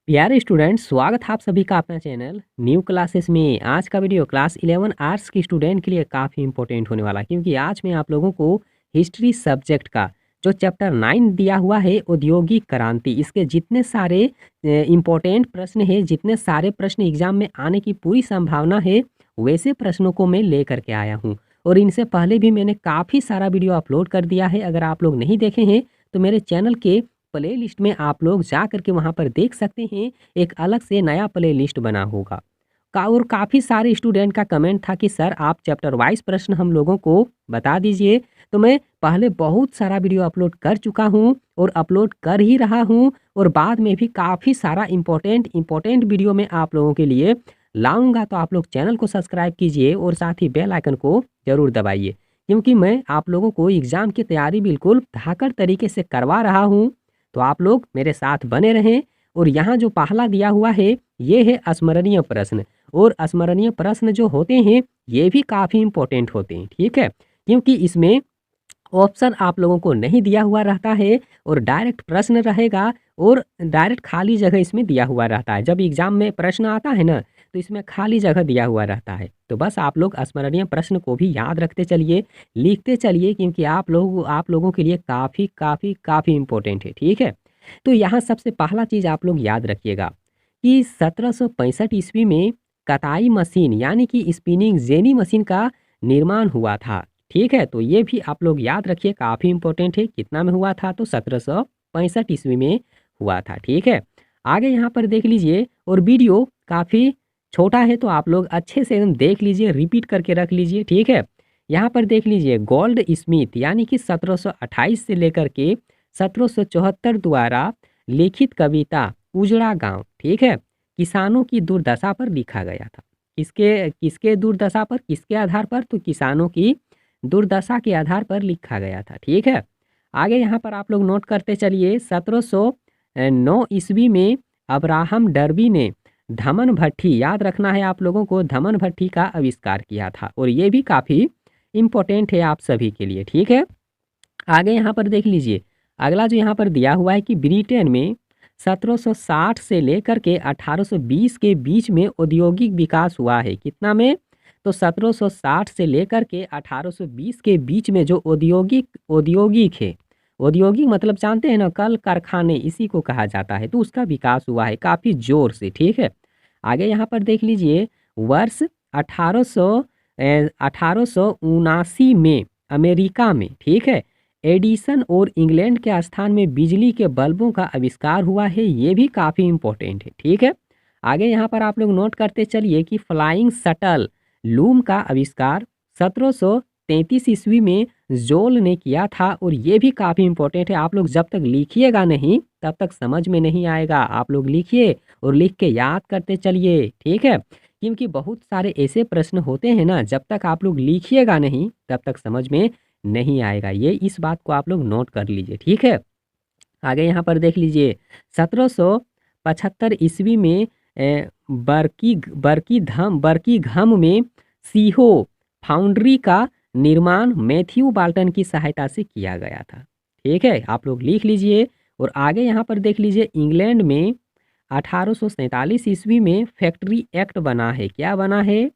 प्यारे स्टूडेंट, स्वागत है आप सभी का अपना चैनल न्यू क्लासेस में। आज का वीडियो क्लास 11 आर्ट्स की स्टूडेंट के लिए काफ़ी इंपॉर्टेंट होने वाला है, क्योंकि आज मैं आप लोगों को हिस्ट्री सब्जेक्ट का जो चैप्टर 9 दिया हुआ है औद्योगिक क्रांति, इसके जितने सारे इंपॉर्टेंट प्रश्न है, जितने सारे प्रश्न एग्जाम में आने की पूरी संभावना है, वैसे प्रश्नों को मैं लेकर के आया हूँ। और इनसे पहले भी मैंने काफ़ी सारा वीडियो अपलोड कर दिया है। अगर आप लोग नहीं देखे हैं तो मेरे चैनल के प्ले लिस्ट में आप लोग जा करके वहाँ पर देख सकते हैं। एक अलग से नया प्ले लिस्ट बना होगा और काफ़ी सारे स्टूडेंट का कमेंट था कि सर आप चैप्टर वाइज प्रश्न हम लोगों को बता दीजिए। तो मैं पहले बहुत सारा वीडियो अपलोड कर चुका हूँ और अपलोड कर ही रहा हूँ, और बाद में भी काफ़ी सारा इंपॉर्टेंट वीडियो में आप लोगों के लिए लाऊंगा। तो आप लोग चैनल को सब्सक्राइब कीजिए और साथ ही बेल आइकन को ज़रूर दबाइए, क्योंकि मैं आप लोगों को एग्ज़ाम की तैयारी बिल्कुल धाकड़ तरीके से करवा रहा हूँ। तो आप लोग मेरे साथ बने रहें। और यहाँ जो पहला दिया हुआ है ये है स्मरणीय प्रश्न, और स्मरणीय प्रश्न जो होते हैं ये भी काफ़ी इंपॉर्टेंट होते हैं, ठीक है, क्योंकि इसमें ऑप्शन आप लोगों को नहीं दिया हुआ रहता है और डायरेक्ट प्रश्न रहेगा, और डायरेक्ट खाली जगह इसमें दिया हुआ रहता है। जब एग्जाम में प्रश्न आता है ना, तो इसमें खाली जगह दिया हुआ रहता है। तो बस आप लोग स्मरणीय प्रश्न को भी याद रखते चलिए, लिखते चलिए, क्योंकि आप लोगों के लिए काफ़ी काफ़ी काफ़ी इंपॉर्टेंट है, ठीक है। तो यहाँ सबसे पहला चीज़ आप लोग याद रखिएगा कि 1765 ईस्वी में कताई मशीन यानी कि स्पिनिंग जेनी मशीन का निर्माण हुआ था, ठीक है। तो ये भी आप लोग याद रखिए, काफ़ी इंपॉर्टेंट है। कितना में हुआ था? तो 1765 ईस्वी में हुआ था, ठीक है। आगे यहाँ पर देख लीजिए, और वीडियो काफ़ी छोटा है तो आप लोग अच्छे से एकदम देख लीजिए, रिपीट करके रख लीजिए, ठीक है। यहाँ पर देख लीजिए, गोल्ड स्मिथ यानी कि 1728 से लेकर के 1774 द्वारा लिखित कविता उजड़ा गांव, ठीक है, किसानों की दुर्दशा पर लिखा गया था। किसके किसके दुर्दशा पर, किसके आधार पर? तो किसानों की दुर्दशा के आधार पर लिखा गया था, ठीक है। आगे यहाँ पर आप लोग नोट करते चलिए, 1709 ईस्वी में अब्राहम डर्बी ने धमन भट्टी, याद रखना है आप लोगों को, धमन भट्टी का आविष्कार किया था, और ये भी काफ़ी इम्पोर्टेंट है आप सभी के लिए, ठीक है। आगे यहाँ पर देख लीजिए, अगला जो यहाँ पर दिया हुआ है कि ब्रिटेन में 1760 से लेकर के 1820 के बीच में औद्योगिक विकास हुआ है। कितना में? तो 1760 से लेकर के 1820 के बीच में जो औद्योगिक है, औद्योगिक मतलब जानते हैं ना, कल कारखाने, इसी को कहा जाता है। तो उसका विकास हुआ है काफ़ी जोर से, ठीक है। आगे यहाँ पर देख लीजिए, वर्ष 1879 में अमेरिका में, ठीक है, एडिसन और इंग्लैंड के स्थान में बिजली के बल्बों का आविष्कार हुआ है। ये भी काफ़ी इंपॉर्टेंट है, ठीक है। आगे यहाँ पर आप लोग नोट करते चलिए कि फ्लाइंग शटल लूम का आविष्कार 1733 ईस्वी में जोल ने किया था, और ये भी काफ़ी इंपॉर्टेंट है। आप लोग जब तक लिखिएगा नहीं तब तक समझ में नहीं आएगा। आप लोग लिखिए और लिख के याद करते चलिए, ठीक है, क्योंकि बहुत सारे ऐसे प्रश्न होते हैं ना, जब तक आप लोग लिखिएगा नहीं तब तक समझ में नहीं आएगा। ये इस बात को आप लोग नोट कर लीजिए, ठीक है। आगे यहाँ पर देख लीजिए, 1775 ईस्वी में बर्किंघम में सीहो फाउंड्री का निर्माण मैथ्यू बाल्टन की सहायता से किया गया था, ठीक है। आप लोग लिख लीजिए। और आगे यहाँ पर देख लीजिए, इंग्लैंड में 1847 ईस्वी में फैक्ट्री एक्ट बना है। क्या बना है?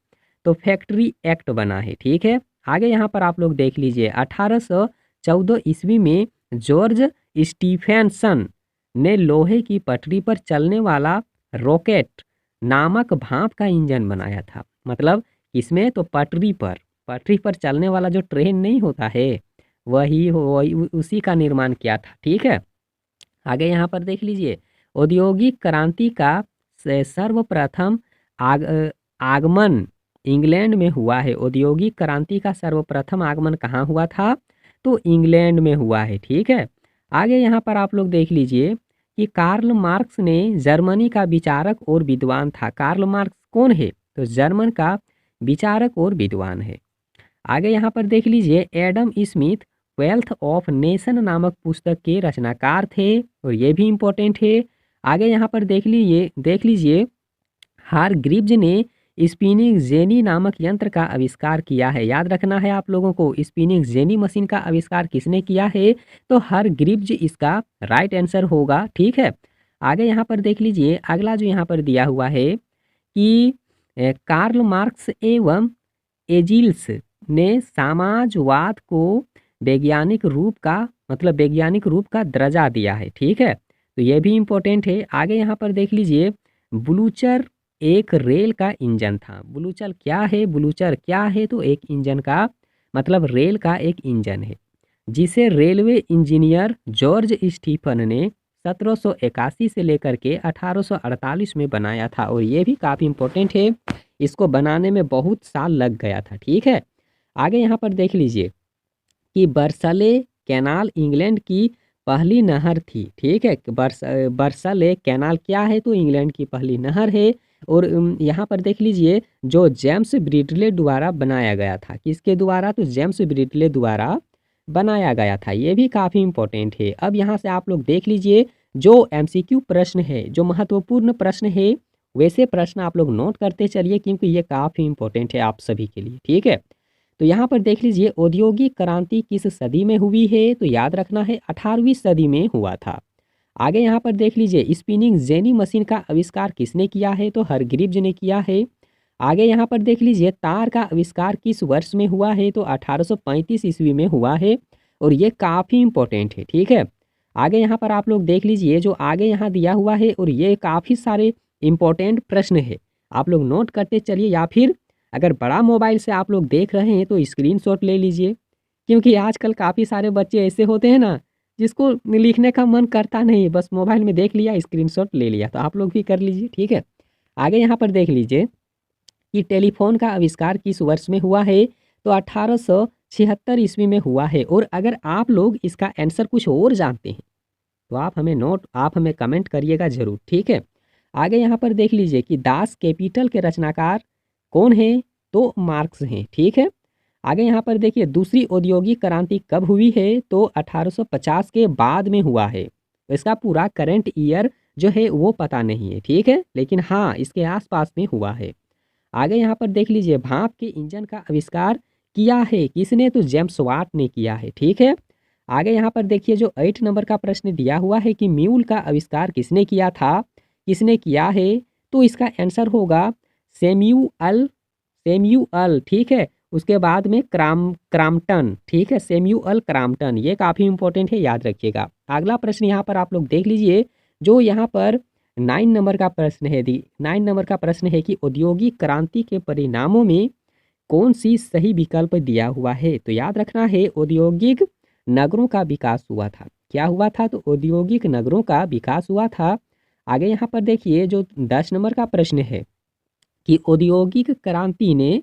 तो फैक्ट्री एक्ट बना है, ठीक है। आगे यहाँ पर आप लोग देख लीजिए, 1814 ईस्वी में जॉर्ज स्टीफेंसन ने लोहे की पटरी पर चलने वाला रॉकेट नामक भाप का इंजन बनाया था। मतलब इसमें तो पटरी पर चलने वाला जो ट्रेन नहीं होता है, वही उसी का निर्माण किया था, ठीक है। आगे यहाँ पर देख लीजिए, औद्योगिक क्रांति का सर्वप्रथम आगमन इंग्लैंड में हुआ है। औद्योगिक क्रांति का सर्वप्रथम आगमन कहाँ हुआ था? तो इंग्लैंड में हुआ है, ठीक है। आगे यहाँ पर आप लोग देख लीजिए कि कार्ल मार्क्स ने जर्मनी का विचारक और विद्वान था। कार्ल मार्क्स कौन है? तो जर्मन का विचारक और विद्वान है। आगे यहाँ पर देख लीजिए, Adam Smith wealth of nation नामक पुस्तक के रचनाकार थे, और ये भी इम्पोर्टेंट है। आगे यहाँ पर देख लीजिए, हारग्रीव्ज ने स्पिनिंग जेनी नामक यंत्र का आविष्कार किया है। याद रखना है आप लोगों को, स्पिनिंग जेनी मशीन का आविष्कार किसने किया है? तो हारग्रीव्ज इसका राइट आंसर होगा, ठीक है। आगे यहाँ पर देख लीजिए, अगला जो यहाँ पर दिया हुआ है कि कार्ल मार्क्स एवं एजिल्स ने समाजवाद को वैज्ञानिक रूप का मतलब वैज्ञानिक रूप का दर्जा दिया है। ठीक है, तो ये भी इम्पोर्टेंट है। आगे यहाँ पर देख लीजिए, ब्लूचर एक रेल का इंजन था। ब्लूचर क्या है? ब्लूचर क्या है? तो एक इंजन का मतलब रेल का एक इंजन है, जिसे रेलवे इंजीनियर जॉर्ज स्टीफन ने 1781 से लेकर के 1848 में बनाया था। और ये भी काफ़ी इम्पोर्टेंट है, इसको बनाने में बहुत साल लग गया था। ठीक है, आगे यहाँ पर देख लीजिए कि बर्सले कैनाल इंग्लैंड की पहली नहर थी। ठीक है, बर्सले कैनाल क्या है? तो इंग्लैंड की पहली नहर है। और यहाँ पर देख लीजिए, जो जेम्स ब्रिडले द्वारा बनाया गया था। किसके द्वारा? तो जेम्स ब्रिडले द्वारा बनाया गया था। ये भी काफ़ी इम्पोर्टेंट है। अब यहाँ से आप लोग देख लीजिए, जो एमसीक्यू प्रश्न है, जो महत्वपूर्ण प्रश्न है, वैसे प्रश्न आप लोग नोट करते चलिए, क्योंकि ये काफ़ी इम्पोर्टेंट है आप सभी के लिए। ठीक है, तो यहाँ पर देख लीजिए, औद्योगिक क्रांति किस सदी में हुई है? तो याद रखना है 18वीं सदी में हुआ था। आगे यहाँ पर देख लीजिए, स्पिनिंग जेनी मशीन का आविष्कार किसने किया है? तो हरग्रीव्ज ने किया है। आगे यहाँ पर देख लीजिए, तार का आविष्कार किस वर्ष में हुआ है? तो 1835 ईस्वी में हुआ है। और ये काफ़ी इम्पोर्टेंट है। ठीक है, आगे यहाँ पर आप लोग देख लीजिए, जो आगे यहाँ दिया हुआ है, और ये काफ़ी सारे इम्पोर्टेंट प्रश्न है, आप लोग नोट करते चलिए, या फिर अगर बड़ा मोबाइल से आप लोग देख रहे हैं तो स्क्रीनशॉट ले लीजिए, क्योंकि आजकल काफ़ी सारे बच्चे ऐसे होते हैं ना, जिसको लिखने का मन करता नहीं, बस मोबाइल में देख लिया, स्क्रीनशॉट ले लिया। तो आप लोग भी कर लीजिए। ठीक है, आगे यहाँ पर देख लीजिए कि टेलीफोन का आविष्कार किस वर्ष में हुआ है? तो 1876 ईस्वी में हुआ है। और अगर आप लोग इसका आंसर कुछ और जानते हैं तो आप हमें कमेंट करिएगा ज़रूर। ठीक है, आगे यहाँ पर देख लीजिए कि दास कैपिटल के रचनाकार कौन है? तो मार्क्स हैं। ठीक है, आगे यहाँ पर देखिए, दूसरी औद्योगिक क्रांति कब हुई है? तो 1850 के बाद में हुआ है। तो इसका पूरा करंट ईयर जो है वो पता नहीं है। ठीक है, लेकिन हाँ, इसके आसपास में हुआ है। आगे यहाँ पर देख लीजिए, भाप के इंजन का आविष्कार किया है किसने? तो जेम्स वाट ने किया है। ठीक है, आगे यहाँ पर देखिए, जो 8 नंबर का प्रश्न दिया हुआ है कि म्यूल का आविष्कार किसने किया था, किसने किया है? तो इसका आंसर होगा सेम्यूअल। ठीक है, उसके बाद में क्राम्पटन। ठीक है, सेम्यूअल क्राम्पटन, ये काफ़ी इंपॉर्टेंट है, याद रखिएगा। अगला प्रश्न यहाँ पर आप लोग देख लीजिए, जो यहाँ पर 9 नंबर का प्रश्न है। 9 नंबर का प्रश्न है कि औद्योगिक क्रांति के परिणामों में कौन सी सही विकल्प दिया हुआ है? तो याद रखना है, औद्योगिक नगरों का विकास हुआ था। क्या हुआ था? तो औद्योगिक नगरों का विकास हुआ था। आगे यहाँ पर देखिए, जो 10 नंबर का प्रश्न है कि औद्योगिक क्रांति ने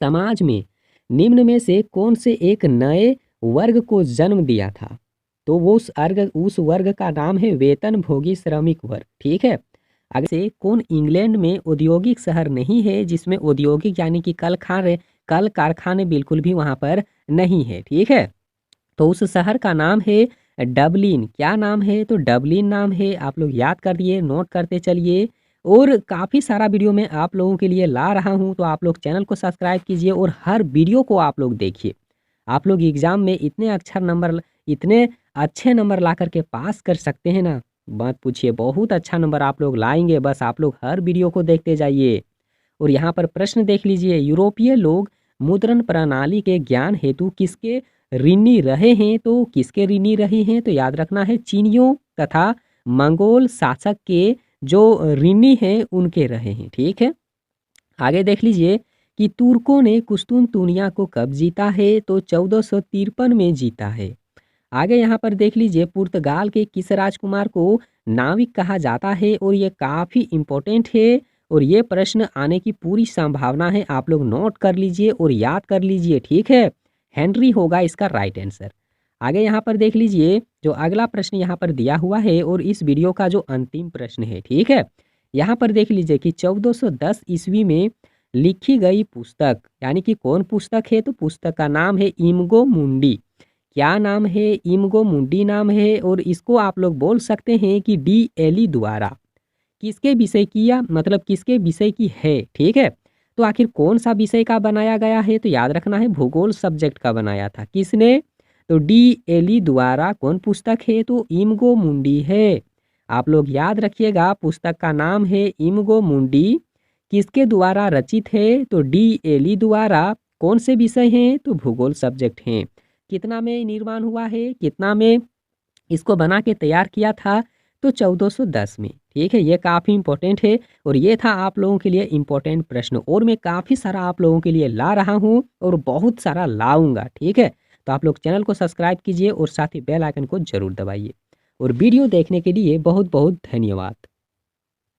समाज में निम्न में से कौन से एक नए वर्ग को जन्म दिया था? तो वो उस वर्ग का नाम है वेतन भोगी श्रमिक वर्ग। ठीक है, आगे से कौन इंग्लैंड में औद्योगिक शहर नहीं है, जिसमें औद्योगिक यानी कि कल कारखाने बिल्कुल भी वहाँ पर नहीं है। ठीक है, तो उस शहर का नाम है डबलिन। क्या नाम है? तो डबलिन नाम है। आप लोग याद कर लिए, नोट करते चलिए। और काफ़ी सारा वीडियो मैं आप लोगों के लिए ला रहा हूं, तो आप लोग चैनल को सब्सक्राइब कीजिए और हर वीडियो को आप लोग देखिए। आप लोग एग्ज़ाम में इतने अच्छे नंबर ला करके पास कर सकते हैं ना, मत पूछिए। बहुत अच्छा नंबर आप लोग लाएंगे, बस आप लोग हर वीडियो को देखते जाइए। और यहाँ पर प्रश्न देख लीजिए, यूरोपीय लोग मुद्रण प्रणाली के ज्ञान हेतु किसके ऋणी रहे हैं? तो किसके ऋणी रहे हैं? तो याद रखना है, चीनियों तथा मंगोल शासक के जो ऋणी हैं उनके रहे हैं। ठीक है, आगे देख लीजिए कि तुर्कों ने कुस्तुनतुनिया को कब जीता है? तो 1453 में जीता है। आगे यहाँ पर देख लीजिए, पुर्तगाल के किस राजकुमार को नाविक कहा जाता है? और ये काफ़ी इम्पोर्टेंट है, और ये प्रश्न आने की पूरी संभावना है। आप लोग नोट कर लीजिए और याद कर लीजिए। ठीक है, हेनरी होगा इसका राइट आंसर। आगे यहाँ पर देख लीजिए, जो अगला प्रश्न यहाँ पर दिया हुआ है और इस वीडियो का जो अंतिम प्रश्न है। ठीक है, यहाँ पर देख लीजिए कि 1410 ईस्वी में लिखी गई पुस्तक, यानी कि कौन पुस्तक है? तो पुस्तक का नाम है इमगो मुंडी। क्या नाम है? इमगो मुंडी नाम है। और इसको आप लोग बोल सकते हैं कि डी एली द्वारा किसके विषय की, या मतलब किसके विषय की है? ठीक है, तो आखिर कौन सा विषय का बनाया गया है? तो याद रखना है, भूगोल सब्जेक्ट का बनाया था। किसने? तो डी एली द्वारा। कौन पुस्तक है? तो इमगो मुंडी है। आप लोग याद रखिएगा, पुस्तक का नाम है इमगो मुंडी। किसके द्वारा रचित है? तो डी एली द्वारा। कौन से विषय हैं? तो भूगोल सब्जेक्ट हैं। कितना में निर्माण हुआ है? कितना में इसको बना के तैयार किया था? तो 1410 में। ठीक है, ये काफ़ी इंपॉर्टेंट है और ये था आप लोगों के लिए इंपॉर्टेंट प्रश्न, और मैं काफ़ी सारा आप लोगों के लिए ला रहा हूँ और बहुत सारा लाऊंगा। ठीक है, तो आप लोग चैनल को सब्सक्राइब कीजिए और साथ ही बेल आइकन को जरूर दबाइए। और वीडियो देखने के लिए बहुत बहुत धन्यवाद।